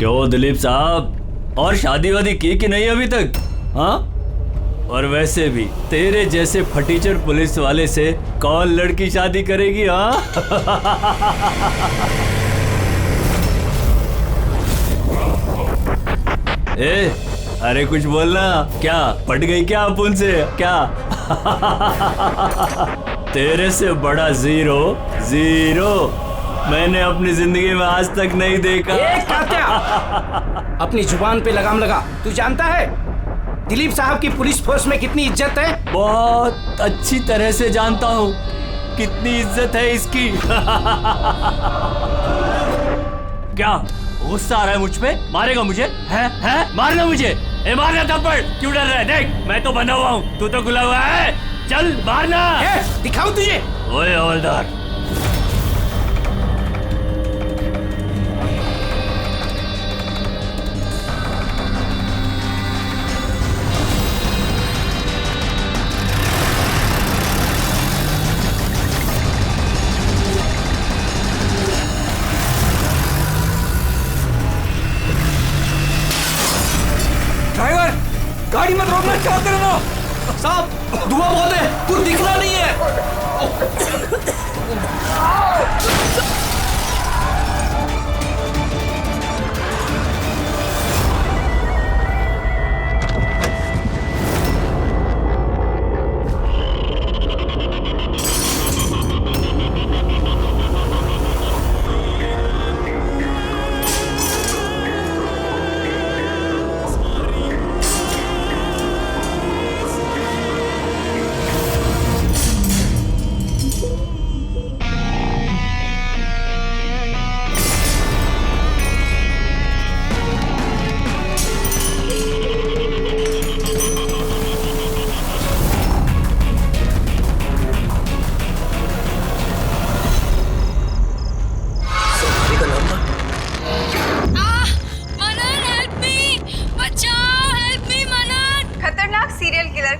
क्यों दिलीप साहब, और शादी वादी की कि नहीं अभी तक? हाँ, और वैसे भी तेरे जैसे फटीचर पुलिस वाले से कौन लड़की शादी करेगी? हाँ ए, अरे कुछ बोलना। क्या पट गई क्या अपुन से? क्या तेरे से बड़ा जीरो जीरो मैंने अपनी जिंदगी में आज तक नहीं देखा। कात्या, अपनी जुबान पे लगाम लगा। तू जानता है दिलीप साहब की पुलिस फोर्स में कितनी इज्जत है? बहुत अच्छी तरह से जानता हूँ कितनी इज्जत है इसकी। क्या गुस्सा आ रहा है मुझ पे? मारेगा मुझे? है मारना मुझे? ए मारना थप्पड़, क्यों डर रहा है? देख मैं तो बंधा हुआ हूँ, तू तो खुला हुआ है। चल मारना। दिखाऊं तुझे? ओए हवलदार, गाड़ी मत रोकना। क्या कर रहे हो साहब? धुआं बहुत है, कुछ दिखना नहीं है।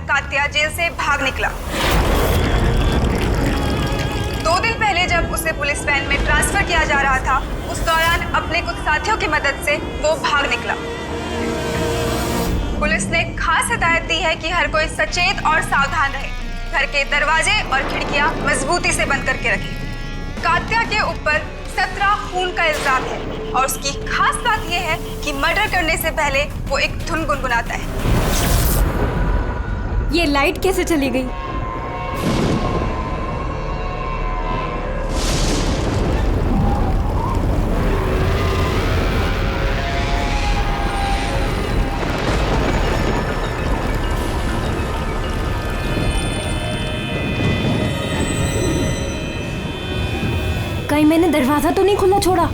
कात्या जेल से भाग निकला। 2 दिन पहले जब उसे पुलिस वैन में ट्रांसफर किया जा रहा था, उस दौरान अपने कुछ साथियों की मदद से वो भाग निकला। पुलिस ने खास हिदायत दी है कि हर कोई सचेत और सावधान रहे, घर के दरवाजे और खिड़कियां मजबूती से बंद करके रखें। कात्या के ऊपर 17 खून का इल्जाम है और उसकी खास बात यह है कि मर्डर करने से पहले वो एक धुन गुनगुनाता है। ये लाइट कैसे चली गई? कहीं मैंने दरवाजा तो नहीं खुला छोड़ा?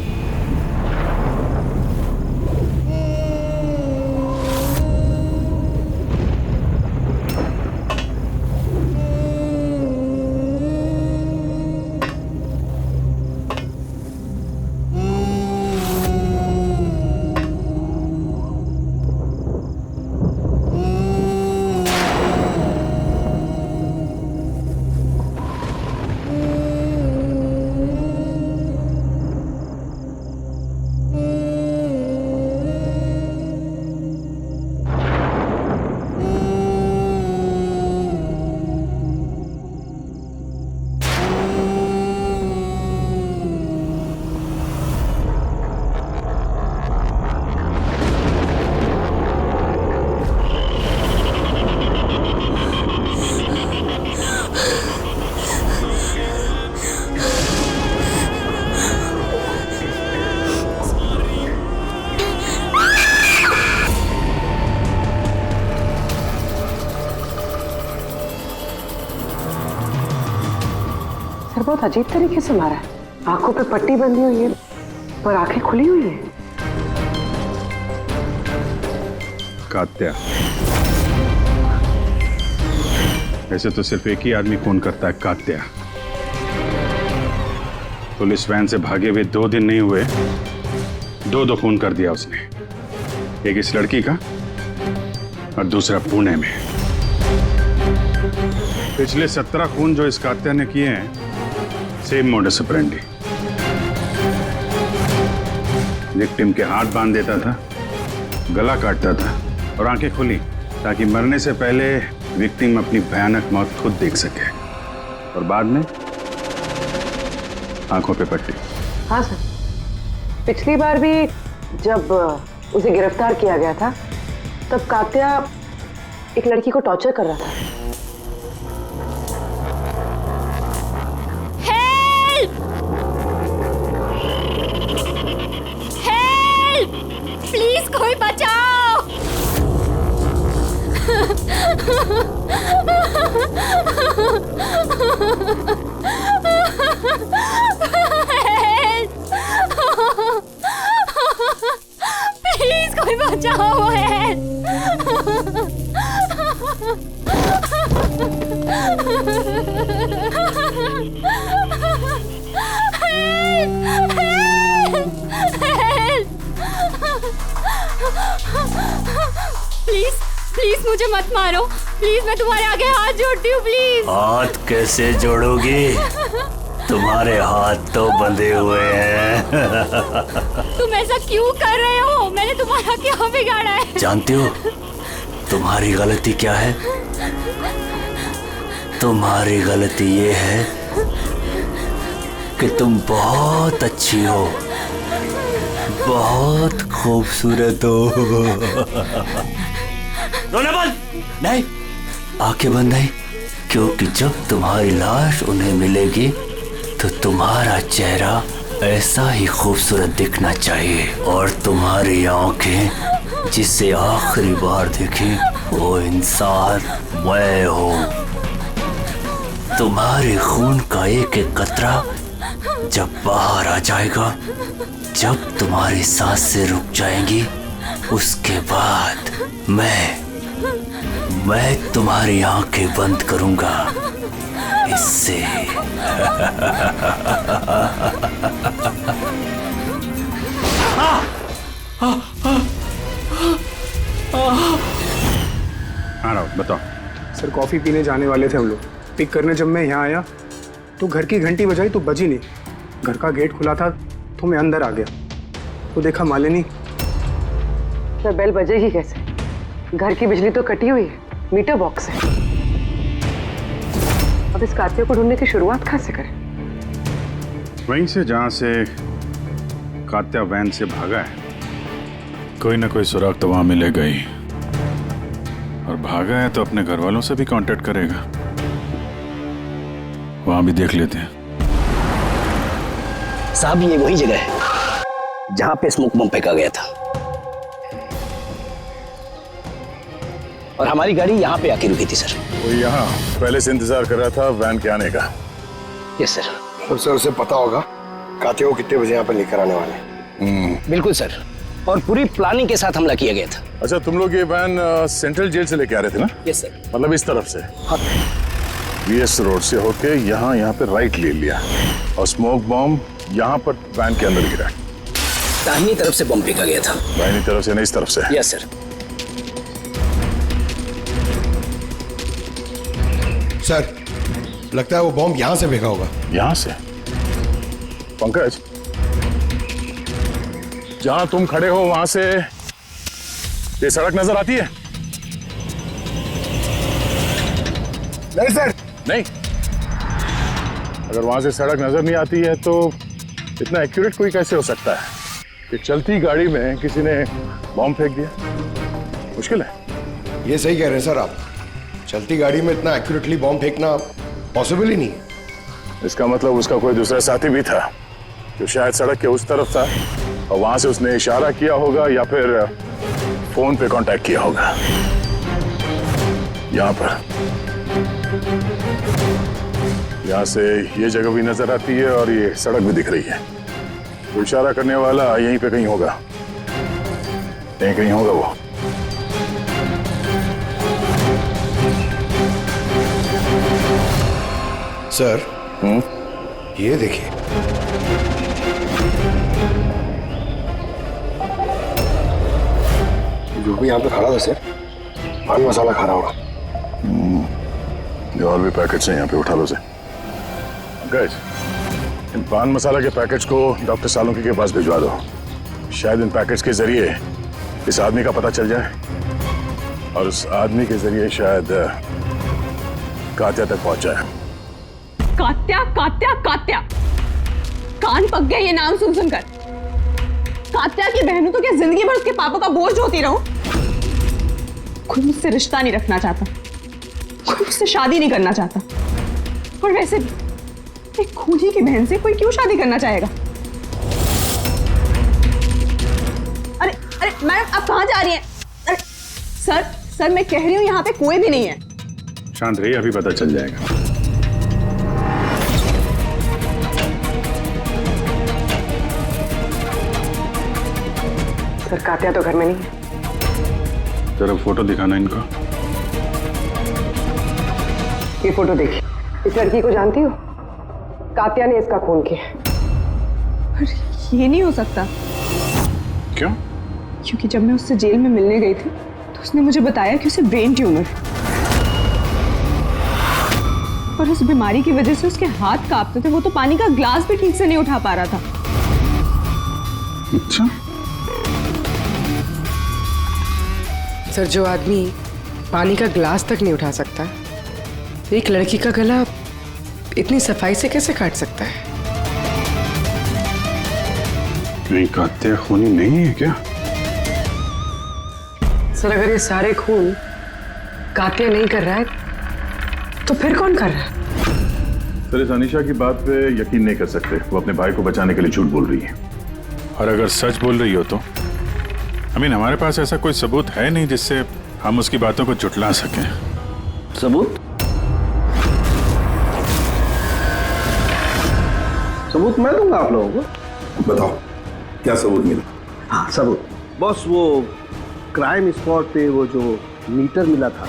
बहुत अजीब तरीके से मारा है। आंखों पे पट्टी बंधी हुई है पर आंखें खुली हुई है। कात्या, वैसे तो सिर्फ एक ही आदमी खून करता है, कात्या। पुलिस वैन से भागे हुए 2 दिन नहीं हुए, 2 खून कर दिया उसने। एक इस लड़की का और दूसरा पुणे में। पिछले 17 खून जो इस कात्या ने किए हैं, सेम मोडस ऑपरेंडी। विक्टिम के हाथ बांध देता था, गला काटता था और आंखें खुली ताकि मरने से पहले विक्टिम अपनी भयानक मौत खुद देख सके, और बाद में आंखों पे पट्टी। हाँ सर, पिछली बार भी जब उसे गिरफ्तार किया गया था तब कात्या एक लड़की को टॉर्चर कर रहा था। हेल्प! हेल्प! प्लीज कोई बचाओ! प्लीज कोई बचाओ! प्लीज प्लीज मुझे मत मारो, प्लीज मैं तुम्हारे आगे हाथ जोड़ती हूँ, प्लीज। हाथ कैसे जोड़ोगी? तुम्हारे हाथ तो बंधे हुए हैं। तुम ऐसा क्यों कर रहे हो? मैंने तुम्हारा क्या बिगाड़ा है? जानती हो तुम्हारी गलती क्या है? तुम्हारी गलती ये है कि तुम बहुत अच्छी हो, बहुत खूबसूरत हो। रोना बंद! नहीं, आंखें बंद नहीं, क्योंकि जब तुम्हारी लाश उन्हें मिलेगी तो तुम्हारा चेहरा ऐसा ही खूबसूरत दिखना चाहिए, और तुम्हारी आंखें जिसे आखिरी बार देखी वो इंसान मैं हूँ। तुम्हारे खून का एक एक कतरा जब बाहर आ जाएगा, जब तुम्हारी सांसें रुक जाएंगी, उसके बाद मैं तुम्हारी आंखें बंद करूंगा। इससे हाँ राव, बताओ। सर कॉफ़ी पीने जाने वाले थे हम लोग। पिक करने जब मैं यहाँ आया तो घर की घंटी बजाई तो बजी नहीं। घर का गेट खुला था तो मैं अंदर आ गया तो देखा मालिनी। सर बेल बजेगी कैसे? घर की बिजली तो कटी हुई है, मीटर बॉक्स है। अब इस कात्या को ढूंढने की शुरुआत कहाँ से करें? वहीं से जहां से कात्या वैन से भागा है। कोई ना कोई सुराग तो वहां मिलेगा ही, और भागा है तो अपने घर वालों से भी कांटेक्ट करेगा। वहां भी देख लेते हैं। साहब ये वही जगह है जहां पे स्मोक बम फेंका गया था, और हमारी गाड़ी यहाँ पे आके रुकी थी सर। वो यहाँ पहले से इंतजार कर रहा था वैन के आने का। Yes sir. तो सर उसे पता होगा कात्या को कितने बजे यहाँ पर लेकर आने वाले? बिल्कुल सर, और पूरी प्लानिंग के साथ हमला किया गया था। अच्छा, तुम लोग ये वैन सेंट्रल जेल से लेके आ रहे थे ना? Yes sir. मतलब इस तरफ से? हाँ। वीएस रोड से होके यहाँ पे राइट ले लिया, और स्मोक बॉम्ब यहाँ पर वैन के अंदर गिरा। दाहिनी तरफ से बम फेंका गया था। दाहिनी तरफ से नहीं, इस तरफ से? Yes sir. सर लगता है वो बॉम्ब यहाँ से फेंका होगा। यहाँ से? पंकज, जहां तुम खड़े हो वहां से ये सड़क नजर आती है? नहीं सर। नहीं? अगर वहां से सड़क नजर नहीं आती है तो इतना एक्यूरेट कोई कैसे हो सकता है कि चलती गाड़ी में किसी ने बॉम्ब फेंक दिया? मुश्किल है। ये सही कह रहे हैं सर आप, चलती गाड़ी में इतना एक्यूरेटली बॉम्ब फेंकना पॉसिबल ही नहीं। इसका मतलब उसका कोई दूसरा साथी भी था जो शायद सड़क के उस तरफ था, और वहां से उसने इशारा किया होगा या फिर फोन पे कांटेक्ट किया होगा। यहाँ से ये जगह भी नजर आती है और ये सड़क भी दिख रही है। तो इशारा करने वाला यहीं पे कहीं होगा, यहीं कहीं होगा वो। सर ये देखिए, जो भी यहाँ पे खड़ा था सर, पान मसाला खा रहा होगा। ये और भी पैकेट्स हैं यहाँ पे, उठा लो से। गाइस, इन पान मसाला के पैकेट्स को डॉक्टर सालुंकी के पास भिजवा दो। शायद इन पैकेट्स के जरिए इस आदमी का पता चल जाए और उस आदमी के जरिए शायद कात्या तक पहुंच जाए। कात्या कात्या कात्या, कान पक गया ये नाम सुन सुनकर। कात्या की बहन तो क्या जिंदगी भर उसके पापा का बोझ होती रहूं? कोई मुझसे रिश्ता नहीं रखना चाहता, कोई मुझसे शादी नहीं करना चाहता। और वैसे भी एक खूनी की बहन से कोई क्यों शादी करना चाहेगा? अरे अरे मैडम, आप कहाँ जा रही हैं? अरे सर मैं कह रही हूँ यहाँ पे कोई भी नहीं है। शांत रहिए, अभी पता चल जाएगा। सर कात्या तो घर में नहीं है। जरा फोटो दिखाना इनको। ये फोटो देखिए। इस लड़की को जानती हो? कात्या ने इसका खून किया। अरे ये नहीं हो सकता। क्यों? क्योंकि जब मैं उससे जेल में मिलने गई थी तो उसने मुझे बताया कि उसे ब्रेन ट्यूमर है और उस बीमारी की वजह से उसके हाथ कांपते थे। वो तो पानी का ग्लास भी ठीक से नहीं उठा पा रहा था। अच्छा। सर, जो आदमी पानी का ग्लास तक नहीं उठा सकता, एक लड़की का गला इतनी सफाई से कैसे काट सकता है? नहीं, कात्या खूनी नहीं है क्या? सर, अगर ये सारे खून कात्या नहीं कर रहा है तो फिर कौन कर रहा है? सर, इस अनीशा की बात पे यकीन नहीं कर सकते। वो अपने भाई को बचाने के लिए झूठ बोल रही है। और अगर सच बोल रही हो तो हमारे पास ऐसा कोई सबूत है नहीं जिससे हम उसकी बातों को झुठला सकें। सबूत? सबूत मैं दूंगा आप लोगों को। बताओ क्या सबूत मिला? हाँ सबूत बॉस, वो क्राइम स्पॉट पे वो जो मीटर मिला था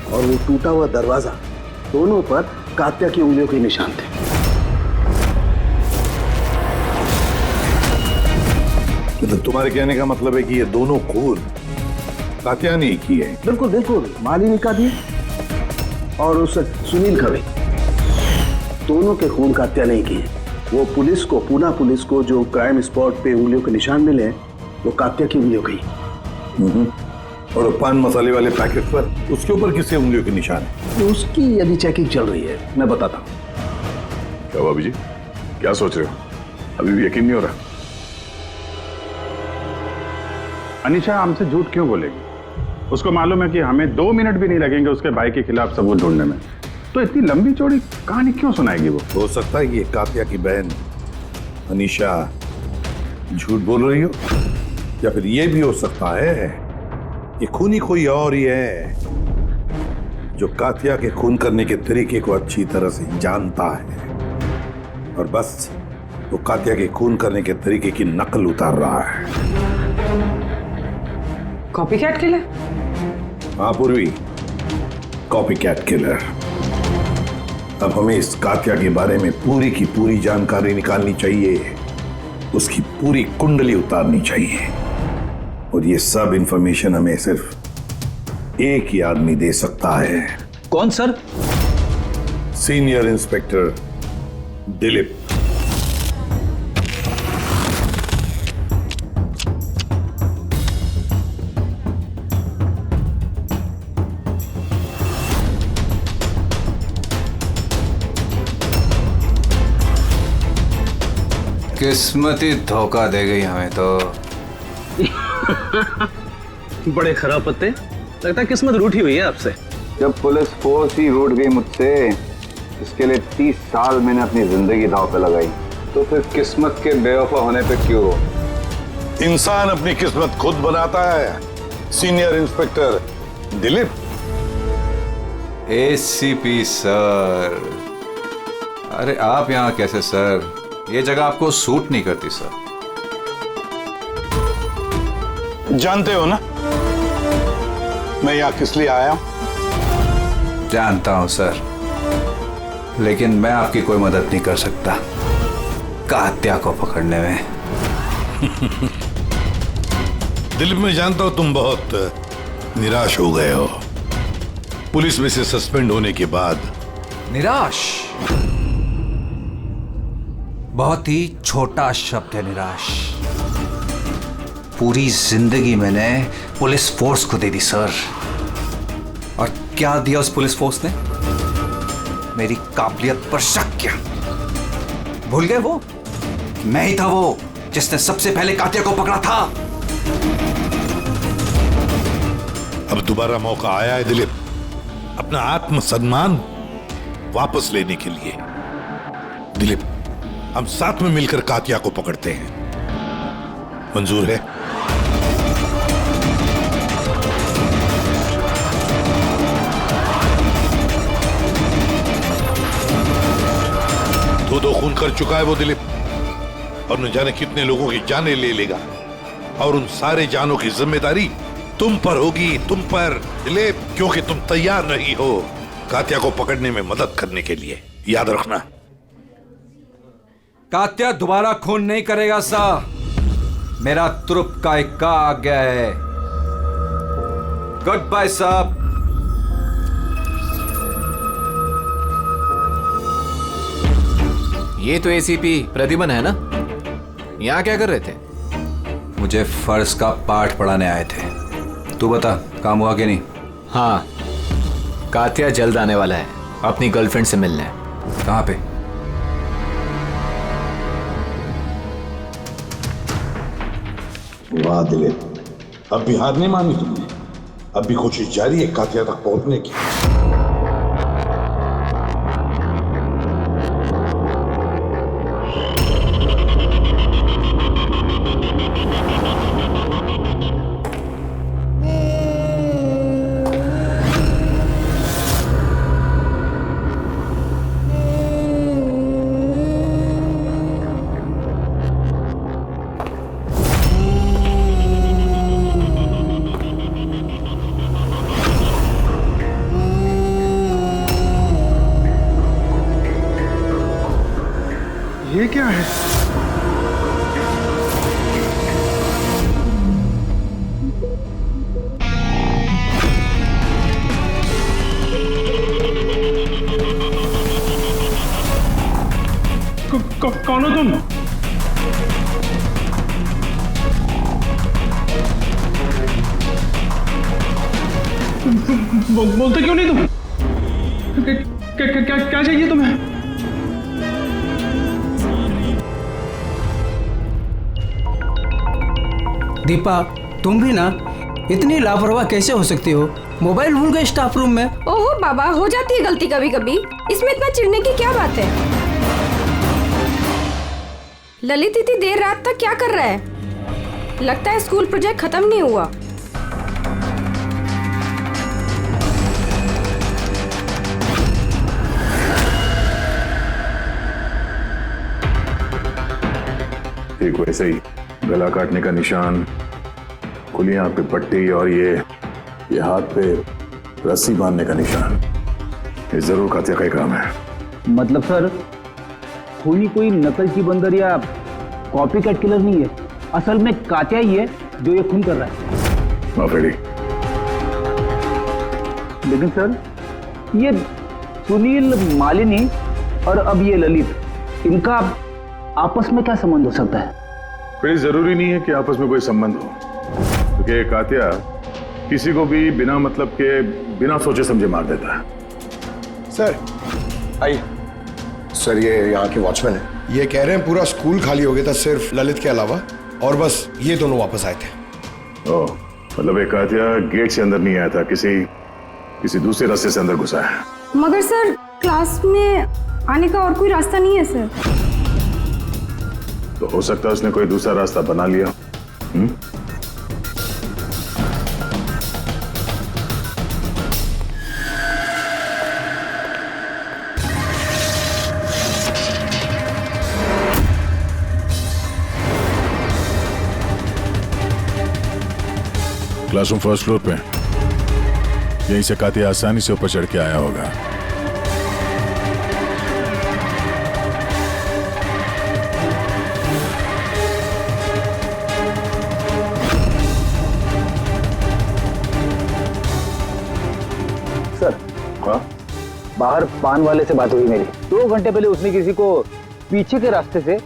और वो टूटा हुआ दरवाजा, दोनों पर कात्या की उंगलियों के निशान थे। तो तुम्हारे कहने का मतलब है कि ये दोनों खून कात्या ने की है? बिल्कुल बिल्कुल, मालिनी का भी और उस सुनील का भी। दोनों के खून कात्या नहीं किए। वो पुलिस को, पूना पुलिस को जो क्राइम स्पॉट पे उंगलियों के निशान मिले वो कात्या की उंगलियों की। और पान मसाले वाले पैकेट पर उसके ऊपर किसके उंगलियों के निशान है? उसकी यदि चेकिंग चल रही है, मैं बताता हूँ। क्या भाभी जी, क्या सोच रहे हो? अभी भी यकीन नहीं हो रहा? अनीशा हमसे झूठ क्यों बोलेगी? उसको मालूम है कि हमें 2 मिनट भी नहीं लगेंगे उसके भाई के खिलाफ सबूत ढूंढने में, तो इतनी लंबी चौड़ी कहानी क्यों सुनाएगी वो? हो सकता है ये कात्या की बहन अनीशा झूठ बोल रही हो, या फिर ये भी हो सकता है कि खूनी कोई और ही है जो कात्या के खून करने के तरीके को अच्छी तरह से जानता है और बस वो कात्या के खून करने के तरीके की नकल उतार रहा है। Copycat killer? हाँ पूर्वी, कॉपीकैट किलर। अब हमें इस कात्या के बारे में पूरी की पूरी जानकारी निकालनी चाहिए, उसकी पूरी कुंडली उतारनी चाहिए और ये सब इंफॉर्मेशन हमें सिर्फ एक ही आदमी दे सकता है। कौन सर? Senior inspector Dilip. किस्मत ही धोखा दे गई हमें तो। बड़े खराब पत्ते, लगता है किस्मत रूठी हुई है आपसे। जब पुलिस फोर्स ही रूठ गई मुझसे, इसके लिए 30 साल मैंने अपनी जिंदगी दांव पे लगाई, तो फिर किस्मत के बेवफा होने पे क्यों? इंसान अपनी किस्मत खुद बनाता है, senior inspector Dilip. ACP sir, अरे आप यहाँ कैसे सर? ये जगह आपको सूट नहीं करती सर। जानते हो ना मैं यहाँ किस लिए आया हूं? जानता हूं सर, लेकिन मैं आपकी कोई मदद नहीं कर सकता कात्या को पकड़ने में। दिलीप, मैं जानता हूं तुम बहुत निराश हो गए हो पुलिस में से सस्पेंड होने के बाद। निराश बहुत ही छोटा शब्द है निराश। पूरी जिंदगी मैंने पुलिस फोर्स को दे दी सर। और क्या दिया उस पुलिस फोर्स ने? मेरी काबिलियत पर शक किया। भूल गए वो? मैं ही था वो जिसने सबसे पहले कातिया को पकड़ा था। अब दोबारा मौका आया है दिलीप अपना आत्मसम्मान वापस लेने के लिए। दिलीप, हम साथ में मिलकर कातिया को पकड़ते हैं, मंजूर है? दो खून कर चुका है वो दिलीप, और न जाने कितने लोगों की जानें ले लेगा, और उन सारे जानों की जिम्मेदारी तुम पर होगी, तुम पर दिलीप, क्योंकि तुम तैयार नहीं हो कातिया को पकड़ने में मदद करने के लिए। याद रखना। कात्या दोबारा खून नहीं करेगा सा। मेरा तुरुप का इक्का आ गया है। गुड बाय साहब। ये तो एसीपी प्रद्युमन है ना? यहाँ क्या कर रहे थे? मुझे फर्ज का पाठ पढ़ाने आए थे। तू बता, काम हुआ कि नहीं? हाँ, कात्या जल्द आने वाला है अपनी गर्लफ्रेंड से मिलने। कहाँ पे? वाह दिलीप, अब भी हार नहीं मानी तुमने। अब भी कोशिश जारी है कातिया तक पहुंचने की। ये क्या है? कौन हो तुम? बोलते क्यों नहीं तुम? क्या चाहिए तुम्हें? दीपा, तुम भी ना इतनी लापरवाह कैसे हो सकती हो? मोबाइल भूल गए स्टाफ रूम में। ओहो बाबा, हो जाती है गलती कभी कभी, इसमें इतना चिढ़ने की क्या बात है? ललित इतनी देर रात तक क्या कर रहा है? लगता है स्कूल प्रोजेक्ट खत्म नहीं हुआ। ठीक वैसे ही गला काटने का निशान, खुली आंख पे पट्टी, और ये हाथ पे रस्सी बांधने का निशान, ये जरूर कातिया का ही काम है। मतलब सर, खूनी कोई नकल की बंदर या कॉपी कैट किलर नहीं है, असल में कातिया ही है जो ये खून कर रहा है। माफेड़ी। लेकिन सर, ये सुनील, मालिनी और अब ये ललित, इनका आपस में क्या संबंध हो सकता है? फिर जरूरी नहीं है कि आपस में कोई संबंध हो, क्योंकि कातिया किसी को भी बिना मतलब के, बिना सोचे समझे मार देता है। सर आइए। सर, ये यहाँ के वॉचमैन है, ये कह रहे हैं पूरा स्कूल खाली हो गया था सिर्फ ललित के अलावा, और बस ये दोनों वापस आए थे। ओह, मतलब एक कातिया गेट से अंदर नहीं आया था, किसी दूसरे रास्ते से अंदर घुसा है। मगर सर, क्लास में आने का और कोई रास्ता नहीं है सर। तो हो सकता है उसने कोई दूसरा रास्ता बना लिया। क्लासरूम फर्स्ट फ्लोर पे, यहीं से कातिया आसानी से ऊपर चढ़ के आया होगा। सर, बाहर पान वाले से बात हुई मेरी। 2 घंटे पहले उसने किसी को पीछे के रास्ते से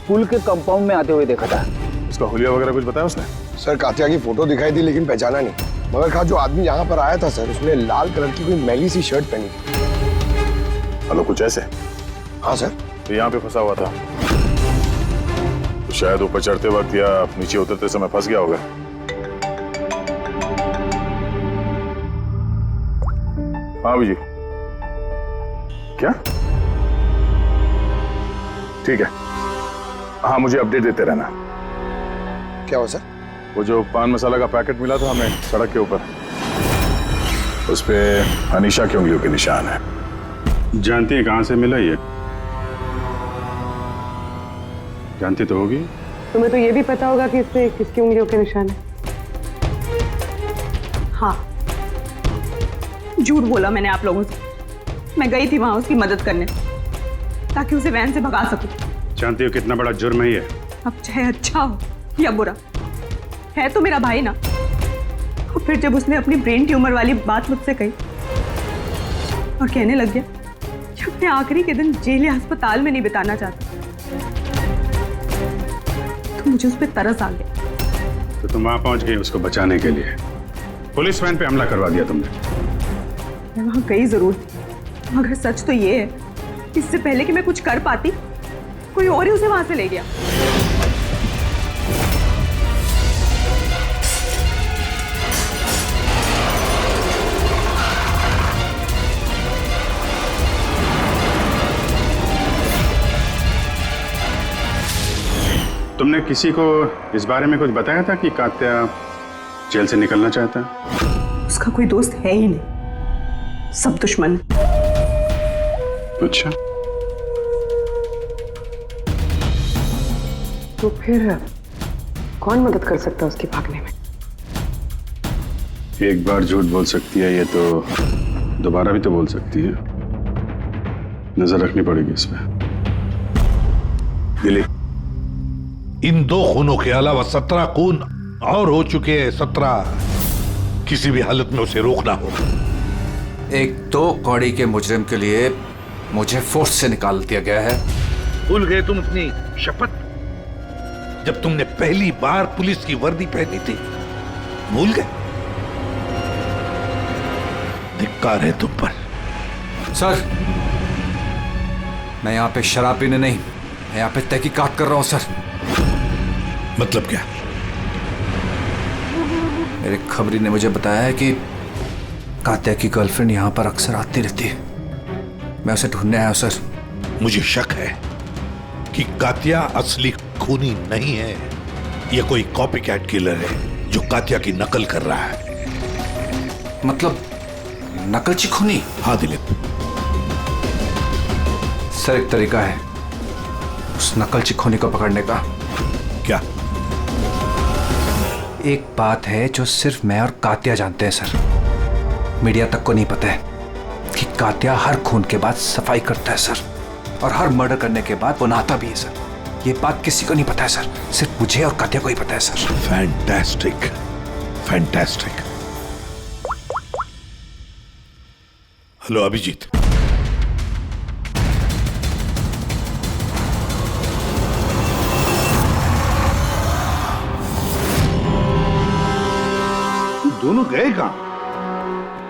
पुल के कंपाउंड में आते हुए देखा था। उसका हुलिया वगैरह कुछ बताया उसने? सर कात्या की फोटो दिखाई थी लेकिन पहचाना नहीं। मगर कहा जो आदमी यहाँ पर आया था सर, उसने लाल कलर की कोई मैली सी शर्ट पहनी थी। हेलो, कुछ ऐसे? हाँ सर। तो यहाँ पे फंसा हुआ था तो शायद ऊपर चढ़ते वक्त या नीचे उतरते समय फंस गया होगा। हाँ जी, क्या? ठीक है, हाँ मुझे अपडेट देते रहना। क्या हुआ सर? वो जो पान मसाला का पैकेट मिला था हमें सड़क के ऊपर, उस पे अनीशा की उंगलियों के निशान है। जानती है कहाँ से मिला ये? जानती तो होगी। तुम्हें तो ये भी पता होगा कि इस पे किसकी उंगलियों के निशान है। हाँ, झूठ बोला मैंने आप लोगों से। मैं गई थी वहां उसकी मदद करने ताकि उसे वैन से भगा सकूं। जानती हो कितना बड़ा जुर्म है ये? अब चाहे अच्छा हो या बुरा, है तो मेरा भाई ना। और फिर जब उसने अपनी ब्रेन ट्यूमर वाली बात मुझसे कही और कहने लग गया कि अपने आखिरी के दिन जेल या अस्पताल में नहीं बिताना चाहता, तो मुझे उस पर तरस आ गया। तो तुम वहां पहुंच गई उसको बचाने के लिए, पुलिस वैन पे हमला करवा दिया तुमने। मैं वहां गई जरूर थी, मगर सच तो ये है, इससे पहले कि मैं कुछ कर पाती, कोई और ही उसे वहां से ले गया। तुमने किसी को इस बारे में कुछ बताया था कि कात्या जेल से निकलना चाहता है? उसका कोई दोस्त है ही नहीं, सब दुश्मन। अच्छा, तो फिर कौन मदद कर सकता है उसके भागने में? एक बार झूठ बोल सकती है ये तो दोबारा भी तो बोल सकती है। नजर रखनी पड़ेगी इस पे। दिलीप, इन 2 खूनों के अलावा 17 खून और हो चुके हैं। 17। किसी भी हालत में उसे रोकना हो। एक 2 कौड़ी के मुजरिम के लिए मुझे फोर्स से निकाल दिया गया है। भूल गए तुम अपनी शपथ जब तुमने पहली बार पुलिस की वर्दी पहनी थी? भूल गए? धिक्कार है तुम पर। सर, मैं यहाँ पे शराब पीने नहीं, मैं यहाँ पे तहकीकात कर रहा हूँ सर। मतलब क्या? मेरे खबरी ने मुझे बताया है कि कात्या की गर्लफ्रेंड यहाँ पर अक्सर आती रहती है। मैं उसे ढूंढने आया हूँ सर। मुझे शक है कि कात्या असली खूनी नहीं है। यह कोई कॉपी कैट किलर है जो कात्या की नकल कर रहा है। मतलब नकलची खूनी? हाँ दिलीप। सर, एक तरीका है उस नकलची खूनी को पकड़ने का। क्या? एक बात है जो सिर्फ मैं और कात्या जानते हैं सर, मीडिया तक को नहीं पता है कि कात्या हर खून के बाद सफाई करता है सर, और हर मर्डर करने के बाद वो नहाता भी है सर। ये बात किसी को नहीं पता है सर, सिर्फ मुझे और कात्या को ही पता है sir. Fantastic, fantastic. Hello Abhijit. दोनों गए कहाँ?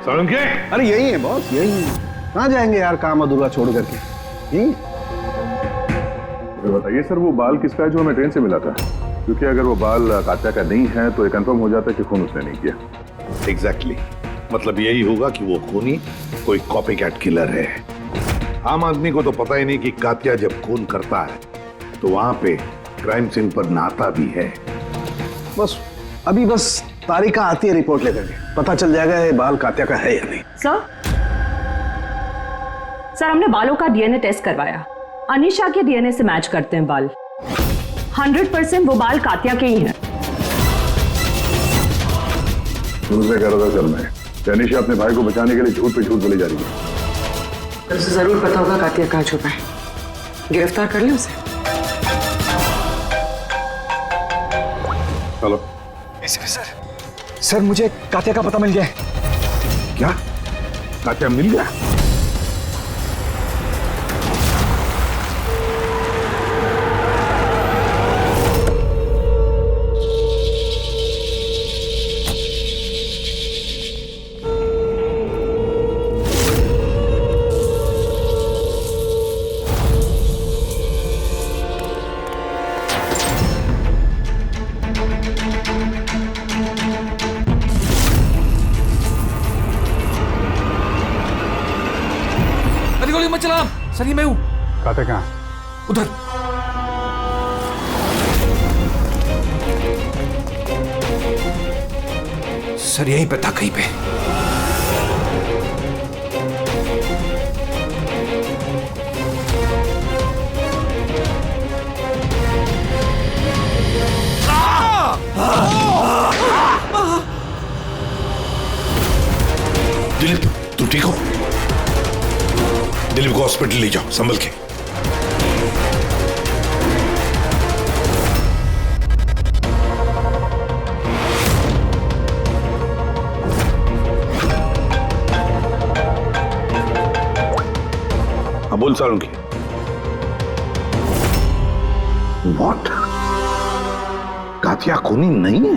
सोलंकी? अरे यही है बॉस, यही है। कहाँ जाएंगे यार काम अधूरा छोड़ करके? यही। बताइए सर, वो बाल किसका है जो हमें ट्रेन से मिला था? क्योंकि अगर वो बाल कात्या का नहीं है तो ये कंफर्म हो जाता है कि खून उसने नहीं किया। एग्जैक्टली, मतलब यही होगा कि वो खूनी कोई कॉपी कैट किलर है। आम आदमी को तो पता ही नहीं कि कात्या जब खून करता है तो वहां पे क्राइम सीन पर नहाता भी है। बस अभी बस तारिका आती है रिपोर्ट लेकर के, पता चल जाएगा ये बाल कात्या का है या नहीं। सर, हमने बालों का डीएनए टेस्ट करवाया, अनीशा के डीएनए से मैच करते हैं बाल। 100% वो बाल कात्या के ही हैं। तुमसे कह रहा था सर मैं, अनीशा अपने भाई को बचाने के लिए झूठ पे झूठ बोली जा रही है। उसे जरूर पता होगा कात्या कहाँ छुपा है, गिरफ्तार कर ले उसे। हेलो सर, मुझे कात्या का पता मिल गया है। क्या? कात्या मिल गया? सर ये मैं हूं। कात्या कहाँ? उधर। सर यहीं पे था कहीं पे। दिलीप तू ठीक हो? दिलीप को हॉस्पिटल ले जाओ संभल के। हाँ बोल सालुंकी। व्हाट? कातिया खूनी नहीं है?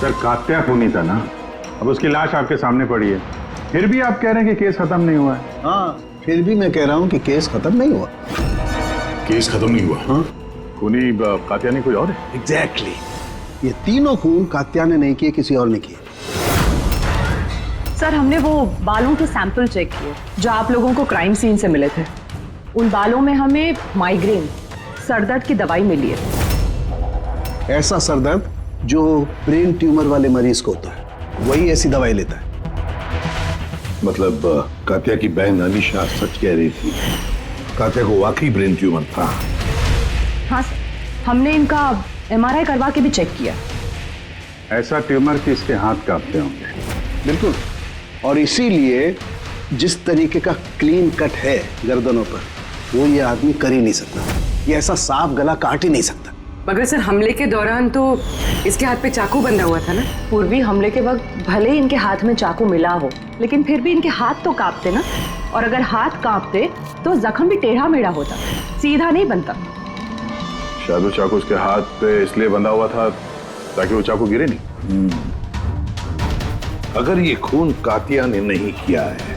सर कात्या खूनी था ना, अब उसकी लाश आपके सामने पड़ी है, फिर भी आप कह रहे हैं कि केस खत्म नहीं हुआ है। हाँ, फिर भी मैं कह रहा हूँ कि केस खत्म नहीं हुआ। केस खत्म नहीं हुआ? हाँ? खूनी कात्या ने कोई और है? एग्जैक्टली। ये तीनों खून कात्या ने नहीं किए, किसी और ने किए। सर हमने वो बालों के सैंपल चेक किए जो आप लोगों को क्राइम सीन से मिले थे। उन बालों में हमें माइग्रेन, सरदर्द की दवाई मिली है। ऐसा सरदर्द जो ब्रेन ट्यूमर वाले मरीज को होता है, वही ऐसी दवाई लेता है। मतलब कात्या की बहन अनीशा सच कह रही थी, कात्या को वाकई ब्रेन ट्यूमर था। हाँ सर, हमने इनका MRI करवा के भी चेक किया। ऐसा ट्यूमर कि इसके हाथ कांपते होंगे। बिल्कुल, और इसीलिए जिस तरीके का क्लीन कट है गर्दनों पर, वो ये आदमी कर ही नहीं सकता। ये ऐसा साफ गला काट ही नहीं सकता। मगर सर हमले के दौरान तो इसके हाथ पे चाकू बंधा हुआ था ना। पूर्वी हमले के वक्त भले ही इनके हाथ में चाकू मिला हो, लेकिन फिर भी इनके हाथ तो कांपते ना, और अगर हाथ कांपते तो जख्म भी टेढ़ा मेढ़ा होता, सीधा नहीं बनता। शायद वो चाकू उसके हाथ पे इसलिए बंधा हुआ था ताकि वो चाकू गिरे नहीं। अगर ये खून कातिया ने नहीं किया है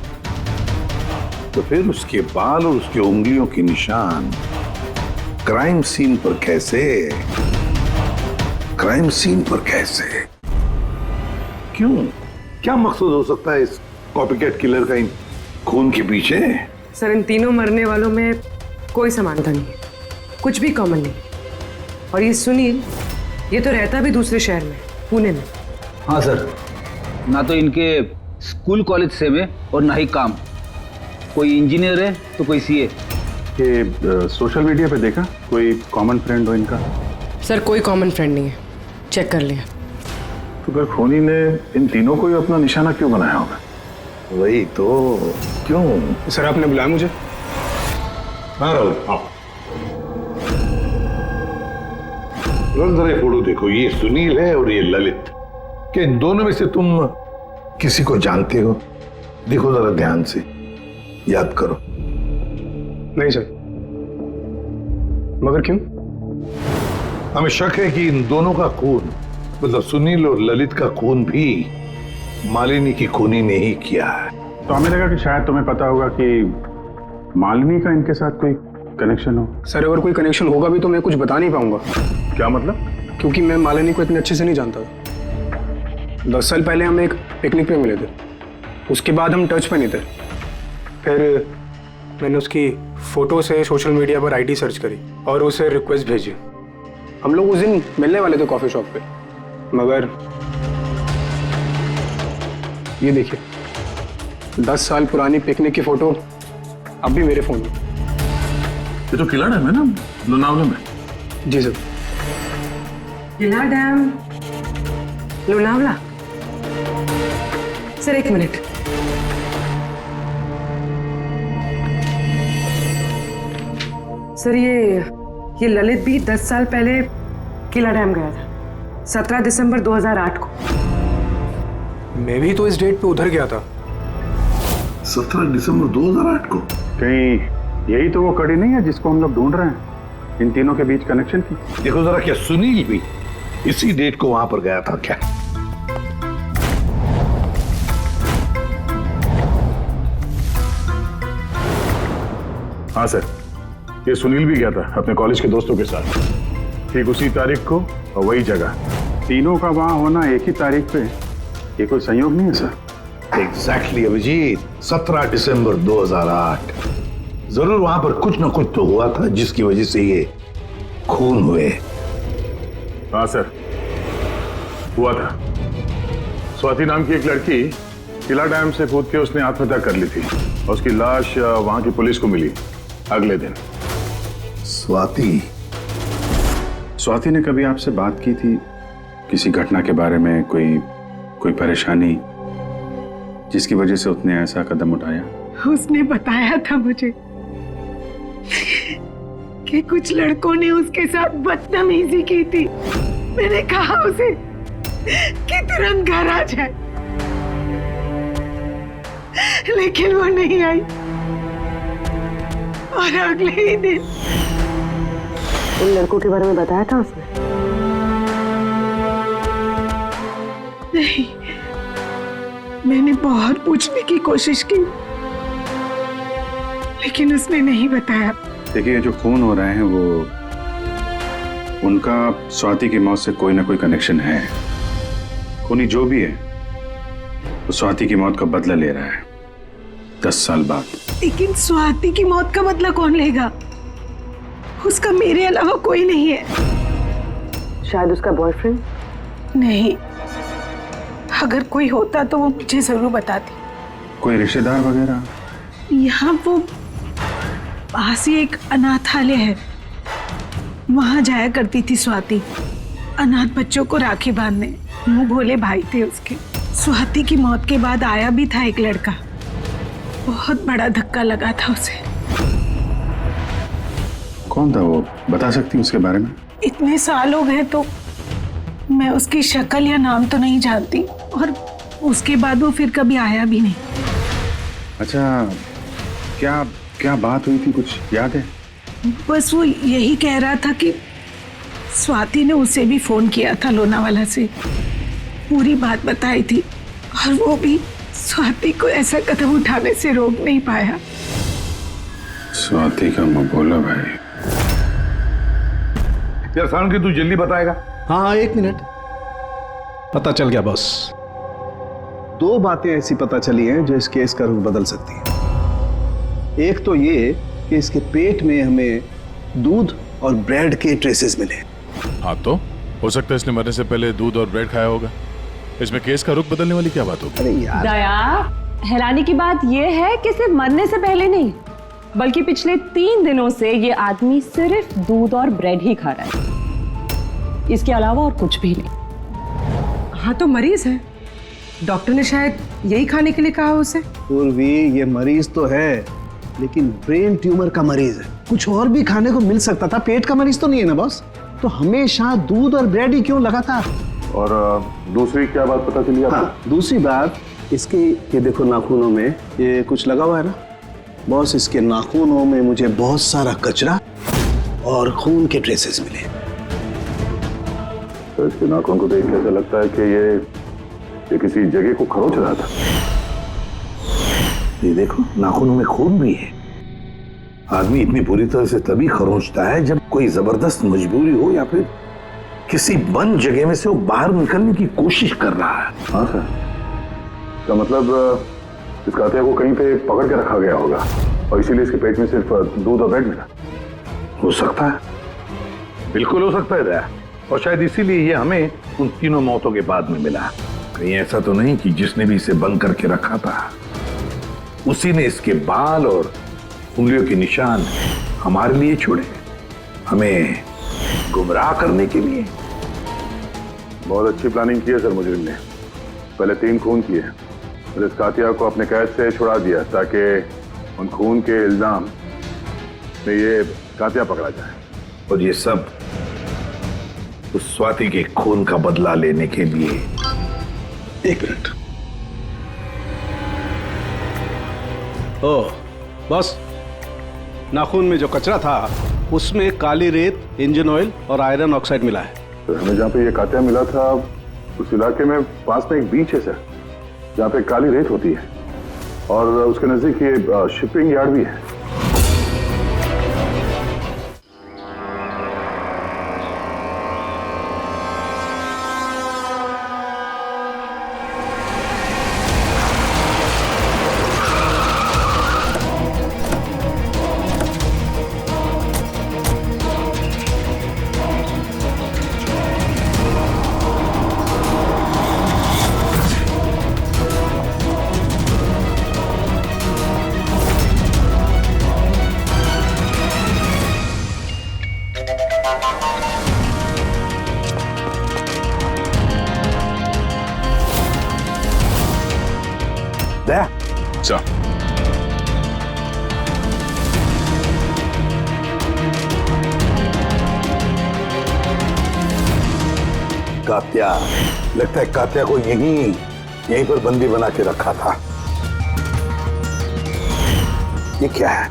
तो फिर उसके बाल और उसके उंगलियों के निशान क्राइम सीन पर कैसे? क्राइम सीन पर कैसे? क्यों? क्या मकसद हो सकता है इस कॉपीकैट किलर का इन खून के पीछे? सर इन तीनों मरने वालों में कोई समानता नहीं है, कुछ भी कॉमन नहीं। और ये सुनील, ये तो रहता भी दूसरे शहर में, पुणे में। हाँ सर, ना तो इनके स्कूल कॉलेज सेम है और ना ही काम। कोई इंजीनियर है तो कोई सीए। कि सोशल मीडिया पे देखा कोई कॉमन फ्रेंड हो इनका? सर कोई कॉमन फ्रेंड नहीं है, चेक कर लिया। तो फिर खूनी ने इन तीनों को ही अपना निशाना क्यों बनाया होगा? वही तो, क्यों? सर आपने बुलाया मुझे? हाँ राहुल, आओ। जरा ये फोटो देखो, ये सुनील है और ये ललित। क्या इन दोनों में से तुम किसी को जानते हो? देखो जरा ध्यान से, याद करो। नहीं सर। मगर क्यों? हमें शक है कि इन दोनों का खून, मतलब सुनील और ललित का खून भी मालिनी की खूनी ने ही किया है। तो हमें लगा कि शायद तुम्हें पता होगा कि मालिनी का इनके साथ कोई कनेक्शन हो। सर अगर कोई कनेक्शन होगा भी तो मैं कुछ बता नहीं पाऊंगा। क्या मतलब? क्योंकि मैं मालिनी को इतने अच्छे से नहीं जानता था। 10 साल पहले हम एक पिकनिक पे मिले थे, उसके बाद हम टच पे नहीं थे। फिर मैंने उसकी फोटो से सोशल मीडिया पर आईडी सर्च करी और उसे रिक्वेस्ट भेजी। हम लोग उस दिन मिलने वाले थे कॉफी शॉप पे, मगर ये देखिए 10 साल पुरानी पिकनिक की फोटो अब भी मेरे फोन में। ये तो किला डैम है ना, लोनावला में? जी सर। किला डैम, लोनावला? सर एक मिनट। सर ये ललित भी 10 साल पहले किला डैम गया था, 17 दिसंबर 2008 को। मैं भी तो इस डेट पे उधर गया था। 17 दिसंबर 2008 को? कहीं यही तो वो कड़ी नहीं है जिसको हम लोग ढूंढ रहे हैं, इन तीनों के बीच कनेक्शन की? देखो जरा, क्या सुनील भी इसी डेट को वहां पर गया था क्या? हाँ सर, ये सुनील भी गया था अपने कॉलेज के दोस्तों के साथ, ठीक उसी तारीख को और वही जगह। तीनों का वहां होना एक ही तारीख पे, ये कोई संयोग नहीं है सर? एग्जैक्टली अभिजीत, 17 दिसंबर 2008। जरूर वहां पर कुछ ना कुछ तो हुआ था जिसकी वजह से ये खून हुए। हाँ सर, हुआ था। स्वाति नाम की एक लड़की किला डैम से कूद के उसने आत्महत्या कर ली थी और उसकी लाश वहां की पुलिस को मिली अगले दिन। स्वाति ने कभी आपसे बात की थी किसी घटना के बारे में, कोई परेशानी जिसकी वजह से उसने ऐसा कदम उठाया? उसने बताया था मुझे कि कुछ लड़कों ने उसके साथ बदतमीजी की थी। मैंने कहा उसे कि तुरंत घर आ जाए, लेकिन वो नहीं आई और अगले ही दिन। उन लड़कों के बारे में बताया था उसने? नहीं, मैंने बहुत पूछने की कोशिश की, लेकिन उसने नहीं बताया। देखिए, जो खून हो रहे हैं वो उनका स्वाति की मौत से कोई ना कोई कनेक्शन है। खूनी जो भी है वो स्वाति की मौत का बदला ले रहा है 10 साल बाद। लेकिन स्वाति की मौत का बदला कौन लेगा? उसका मेरे अलावा कोई नहीं है। शायद उसका बॉयफ्रेंड? नहीं, अगर कोई होता तो वो मुझे जरूर बताती। कोई रिश्तेदार वगैरह? यहाँ वो पास ही एक अनाथालय है, वहां जाया करती थी स्वाति, अनाथ बच्चों को राखी बांधने। मुंह भोले भाई थे उसके। स्वाति की मौत के बाद आया भी था एक लड़का, बहुत बड़ा धक्का लगा था उसे। कौन था वो, बता सकती हैं उसके बारे में? इतने साल हो गए तो मैं उसकी शक्ल या नाम तो नहीं जानती, और उसके बाद वो फिर कभी आया भी नहीं। अच्छा, क्या बात हुई थी, कुछ याद है? बस वो यही कह रहा था कि स्वाति ने उसे भी फोन किया था लोनावाला से, पूरी बात बताई थी, और वो भी स्वाति को ऐसा कदम उठाने से रोक नहीं पाया। स्वाति का मबोला भाई। यार सारण की तू जल्दी बताएगा? हाँ, 1 मिनट। पता चल गया बॉस। 2 बातें ऐसी पता चली हैं जो इस केस का रुख बदल सकती हैं। एक तो ये कि इसके पेट में हमें दूध और ब्रेड के ट्रेसेस मिले। हाँ, तो हो सकता है इसने मरने से पहले दूध और ब्रेड खाया होगा। इसमें केस का रुख बदलने वाली क्या बात होगी? अरे यार, दया, हैरानी की बात यह है कि सिर्फ मरने से पहले नहीं, बल्कि पिछले 3 दिनों से ये आदमी सिर्फ दूध और ब्रेड ही खा रहा है, इसके अलावा और कुछ भी नहीं। हाँ, तो मरीज है, डॉक्टर ने शायद यही खाने के लिए कहा उसे। पूर्वी, ये मरीज तो है, लेकिन ब्रेन ट्यूमर का मरीज है। कुछ और भी खाने को मिल सकता था, पेट का मरीज तो नहीं है ना बॉस। तो हमेशा दूध और ब्रेड ही क्यों लगातार? और दूसरी क्या बात पता चली आपको? हाँ, दूसरी बात इसके, ये देखो नाखूनों में ये कुछ लगा हुआ है ना बॉस। इसके नाखूनों में मुझे बहुत सारा कचरा और खून के ट्रेसेस मिले। तो इसके नाखून को देख के ऐसा लगता है कि ये किसी जगह को खरोच रहा था। ये देखो, नाखूनों में खून भी है। आदमी इतनी बुरी तरह से तभी खरोंचता है जब कोई जबरदस्त मजबूरी हो या फिर किसी बंद जगह में से वो बाहर निकलने की कोशिश कर रहा है। हाँ सर, तो मतलब इस कातिया को कहीं पे पकड़ के रखा गया होगा और इसीलिए इसके पेट में सिर्फ दूध और ब्रेड मिला। हो सकता है, बिल्कुल हो सकता है दया। और शायद इसीलिए ये हमें उन तीनों मौतों के बाद में मिला। कहीं ऐसा तो नहीं कि जिसने भी इसे बंद करके रखा था उसी ने इसके बाल और उंगलियों के निशान हमारे लिए छोड़े, हमें गुमराह करने के लिए। बहुत अच्छी प्लानिंग की है सर मुजरिम ने। पहले 3 खून किए, फिर इस कातिया को अपने कैद से छुड़ा दिया ताकि उन खून के इल्जाम में ये कातिया पकड़ा जाए। और ये सब उस स्वाति के खून का बदला लेने के लिए। 1 मिनट। ओह बस, नाखून में जो कचरा था उसमें काली रेत, इंजन ऑयल और आयरन ऑक्साइड मिला है। तो हमें जहाँ पे ये कातिया मिला था उस इलाके में पास में एक बीच है सर, जहाँ पे काली रेत होती है, और उसके नजदीक ये शिपिंग यार्ड भी है। दया सर, कात्या, लगता है कात्या को यहीं पर बंदी बना के रखा था। ये क्या है?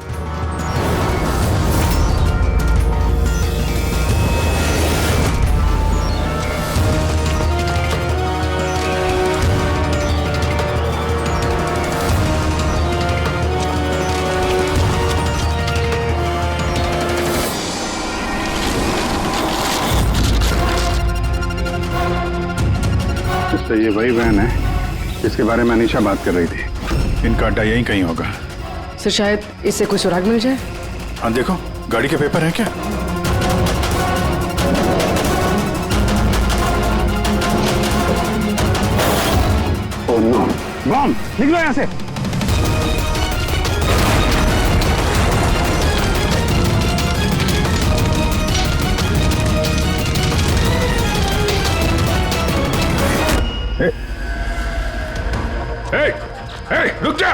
तो ये वही वैन है जिसके बारे में अनीशा बात कर रही थी। इनका अड्डा यहीं कहीं होगा। सर शायद इससे कोई सुराग मिल जाए। हाँ देखो, गाड़ी के पेपर हैं क्या? ओह नो, बम! निकलो यहाँ से। रुक जा!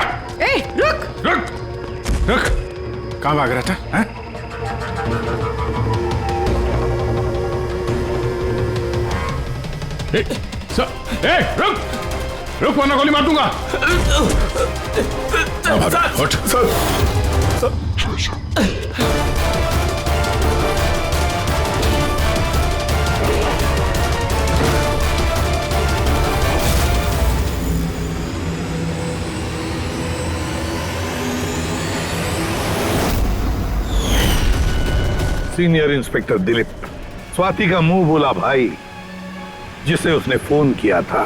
रुक! कहाँ भाग रहा था? हैं? रुक वरना गोली मार दूंगा। उठ। सीनियर इंस्पेक्टर दिलीप, स्वाति का मुंह बोला भाई जिसे उसने फोन किया था।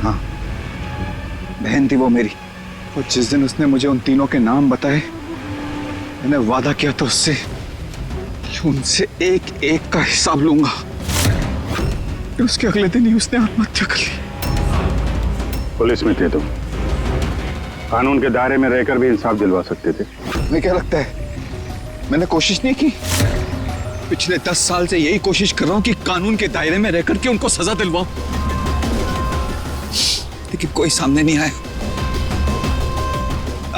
हाँ, बहन थी वो मेरी। और जिस दिन उसने मुझे उन तीनों के नाम बताए, मैंने वादा किया था उससे कि उनसे एक एक का हिसाब लूंगा। फिर उसके अगले दिन ही उसने आत्महत्या कर ली। पुलिस में थे तुम, कानून के दायरे में रहकर भी इंसाफ दिलवा सकते थे। तुम्हें क्या लगता है मैंने कोशिश नहीं की? पिछले 10 साल से यही कोशिश कर रहा हूं कि कानून के दायरे में रहकर के उनको सजा दिलवाऊं, लेकिन कोई सामने नहीं आया।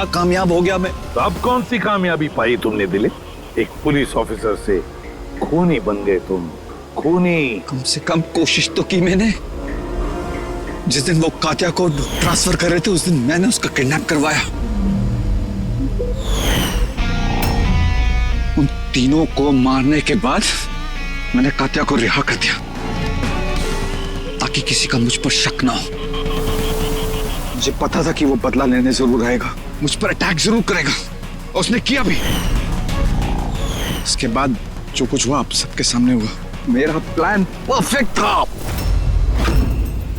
कामयाब हो गया मैं। तो अब कौन सी कामयाबी पाई तुमने दिलीप? एक पुलिस ऑफिसर से खूनी बन गए तुम, खूनी। कम से कम कोशिश तो की मैंने। जिस दिन वो कात्या को ट्रांसफर कर रहे थे, उस दिन मैंने उसका किडनैप करवाया। उन तीनों को मारने के बाद मैंने कात्या को रिहा कर दिया ताकि किसी का मुझ पर शक ना हो। मुझे पता था कि वो बदला लेने जरूर आएगा, मुझ पर अटैक जरूर करेगा, और उसने किया भी। इसके बाद जो कुछ हुआ आप सबके सामने हुआ। मेरा प्लान परफेक्ट था,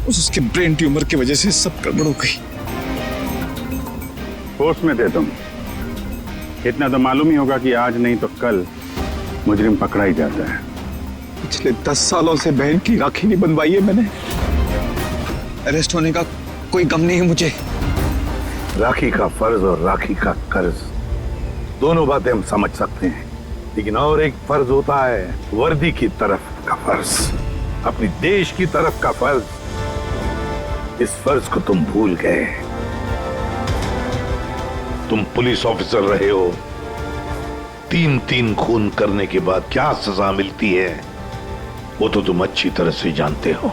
उसके ब्रेन ट्यूमर की वजह से सब गड़बड़ हो गई। होश में थे तुम, इतना तो मालूम ही होगा कि आज नहीं तो कल मुजरिम पकड़ा ही जाता है। पिछले 10 सालों से बहन की राखी नहीं बनवाई है मैंने। अरेस्ट होने का कोई गम नहीं है मुझे। राखी का फर्ज और राखी का कर्ज, दोनों बातें हम समझ सकते हैं, लेकिन और एक फर्ज होता है वर्दी की तरफ का फर्ज, अपनी देश की तरफ का फर्ज। इस फर्ज को तुम भूल गए। तुम पुलिस ऑफिसर रहे हो, 3 खून करने के बाद क्या सजा मिलती है वो तो तुम अच्छी तरह से जानते हो।